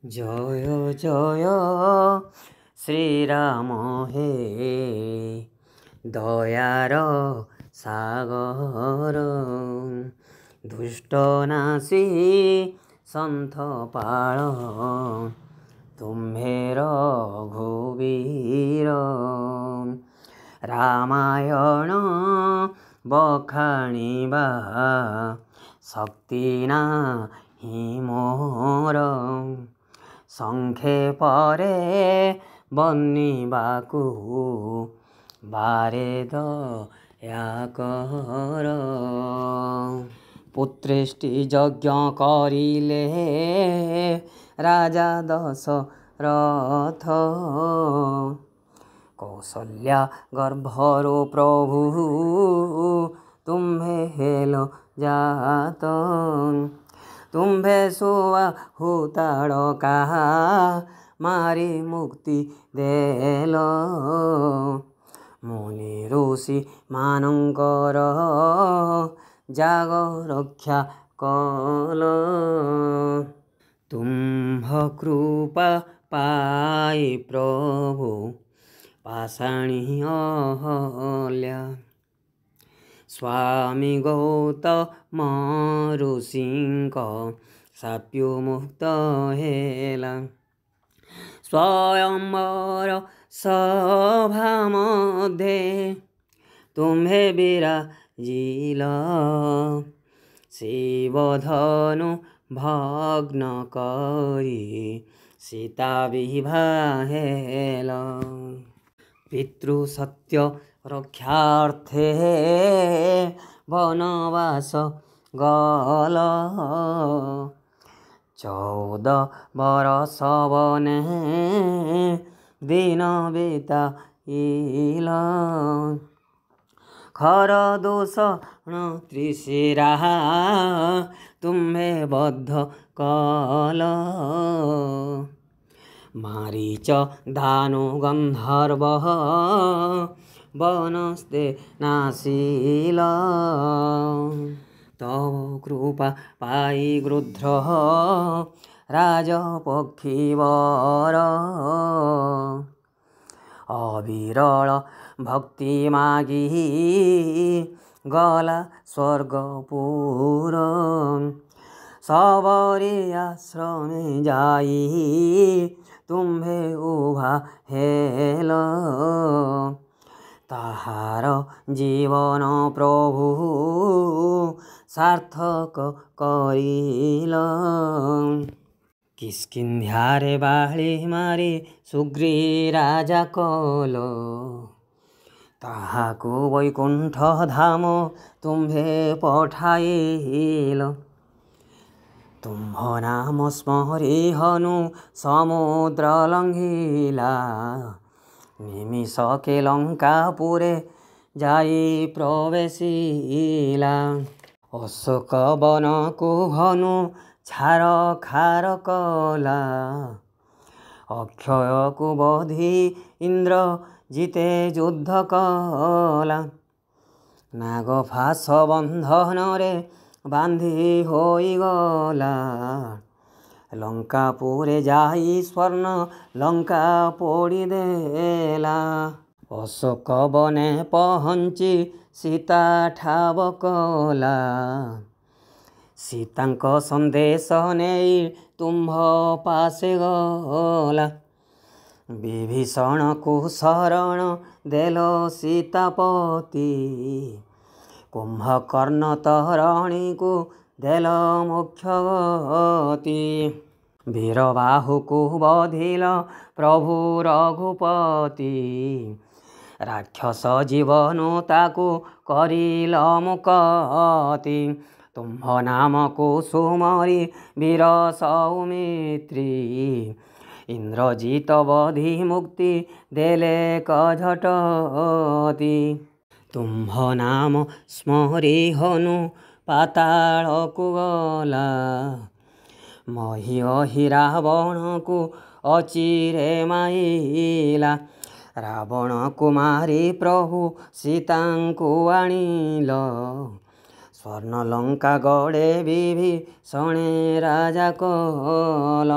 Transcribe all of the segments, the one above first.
জয় জয় শ্রীরাম হে দয়ার সাগর দুষ্ট নাসী সন্থ পাଳ ତୁମ୍ଭେ ରଘୁବୀର ରାମାୟଣ ବଖାଣିବା ଶକ୍ତି ନାହିଁ ମୋର ସଂକ୍ଷେପରେ ବନିବାକୁ ବାରେ ଦୟା କର। ପୁତ୍ରେଷ୍ଟି ଯଜ୍ଞ କରିଲେ ରାଜା ଦଶରଥ କୌଶଲ୍ୟା ଗର୍ଭରୁ ପ୍ରଭୁ ତୁମ୍ଭେ ହେଲ ଜାତ ତୁମ୍ଭେ ସୁବାହୁ ତାଡ଼କା ମାରି ମୁକ୍ତି ଦେଲ ମୁନି ଋଷି ମାନଙ୍କର ଜାଗ ରକ୍ଷା କଲ। ତୁମ୍ଭ କୃପା ପାଇ ପ୍ରଭୁ ପାଷାଣୀ ଅହଲ୍ୟା ସ୍ୱାମୀ ଗୌତମ ଋଷିଙ୍କ ଶାପୁ ମୁକ୍ତ ହେଲା। ସ୍ୱୟଂବର ସଭା ମଧ୍ୟରେ ତୁମ୍ଭେ ବିରାଜିଲ ଶିବଧନୁ ଭଗ୍ନ କରି ସୀତା ବିବାହ ହେଲ। ପିତୃ ସତ୍ୟ ରକ୍ଷାର୍ଥେ ବନବାସ ଗଲ 14 ବରଷ ବନେ ଦିନ ବିତାଇଲ ଖର ଦୂଷଣ ତ୍ରିଶିରା ତୁମ୍ଭେ ବଦ୍ଧ କଲ ମାରିଚ ଦାନୁ ଗନ୍ଧର୍ବ ବନସ୍ତେ ନାସିଲ। ତବ କୃପା ପାଇ ଗୃଧ୍ର ରାଜପକ୍ଷୀବର ଅବିରଳ ଭକ୍ତି ମାଗି ଗଲା ସ୍ୱର୍ଗପୁର ସବରୀ ଆଶ୍ରମେ ଯାଇ ତୁମ୍ଭେ ଉଭା ହେଲ ତାହାର ଜୀବନ ପ୍ରଭୁ ସାର୍ଥକ କରିଲ। କିଷ୍କିନ୍ଧ୍ୟାରେ ବାଳି ମାରି ସୁଗ୍ରୀ ରାଜା କଲ ତାହାକୁ ବୈକୁଣ୍ଠ ଧାମ ତୁମ୍ଭେ ପଠାଇଲ। ତୁମ୍ଭ ନାମ ସ୍ମରି ହନୁ ସମୁଦ୍ର ଲଙ୍ଘିଲା ନିମିଷକେ ଲଙ୍କାପୁରେ ଯାଇ ପ୍ରବେଶିଲା। ଅଶୋକ ବନକୁ ହନୁ ଛାରଖାର କଲା ଅକ୍ଷୟକୁ ବଧି ଇନ୍ଦ୍ର ଜିତେ ଯୁଦ୍ଧ କଲା ନାଗଫାସ ବନ୍ଧନରେ ବାନ୍ଧି ହୋଇଗଲା ଲଙ୍କାପୁରେ ଯାଇ ସ୍ୱର୍ଣ୍ଣ ଲଙ୍କା ପୋଡ଼ିଦେଲା। ଅଶୋକ ବନେ ପହଞ୍ଚି ସୀତା ଠାବ କଲା ସୀତାଙ୍କ ସନ୍ଦେଶ ନେଇ ତୁମ୍ଭ ପାଶେ ଗଲା ବିଭୀଷଣକୁ ଶରଣ ଦେଲ ସୀତାପତି କୁମ୍ଭକର୍ଣ୍ଣ ତରଣୀକୁ ଦେଲ ମୋକ୍ଷ ଗତି ବୀରବାହୁକୁ ବଧିଲ ପ୍ରଭୁ ରଘୁପତି ରାକ୍ଷସ ଜୀବନୁ ତାକୁ କରିଲ ମୁକତି ତୁମ୍ଭ ନାମକୁ ସୁମରି ବୀର ସୌମିତ୍ରୀ ଇନ୍ଦ୍ରଜିତ ବଧି ମୁକ୍ତି ଦେଲେ କଝଟତି। ତୁମ୍ଭ ନାମ ସ୍ମରି ହନୁ ପାତାଳକୁ ଗଲା ମହୀୟହି ରାବଣକୁ ଅଚିରେ ମାଇଲା ରାବଣକୁ ମାରି ପ୍ରଭୁ ସୀତାଙ୍କୁ ଆଣିଲ ସ୍ୱର୍ଣ୍ଣଲଙ୍କା ଗଡ଼େ ବିଭୀଷଣେ ରାଜା କଲ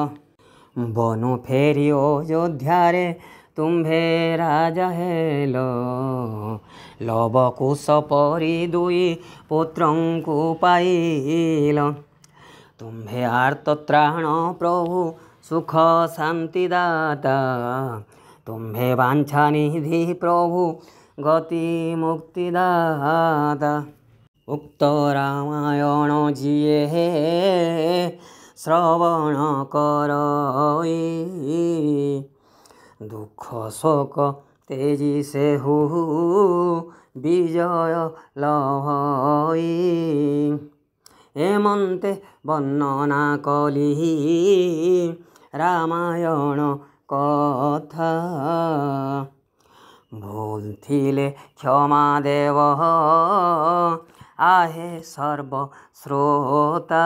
ବନୁ ଫେରି ଅଯୋଧ୍ୟାରେ ତୁମ୍ଭେ ରାଜା ହେଲ। ଲବ କୁଶ ପରି ଦୁଇ ପୁତ୍ରଙ୍କୁ ପାଇଲ। ତୁମ୍ଭେ ଆର୍ତ୍ତତ୍ରାଣ ପ୍ରଭୁ ସୁଖ ଶାନ୍ତି ଦାତା। ତୁମ୍ଭେ ବାଞ୍ଛା ନିଧି ପ୍ରଭୁ ଗତି ମୁକ୍ତି ଦାତା। ଉକ୍ତ ରାମାୟଣ ଯିଏ ଶ୍ରବଣ କରଇ ଦୁଃଖ ଶୋକ ତେଜି ସେହୁ ବିଜୟ ଲଭଇ। ଏମନ୍ତେ ବର୍ଣ୍ଣନା କଲି ରାମାୟଣ କଥା। ଭୁଲ ଥିଲେ କ୍ଷମା ଦେବ आहे सर्वश्रोता।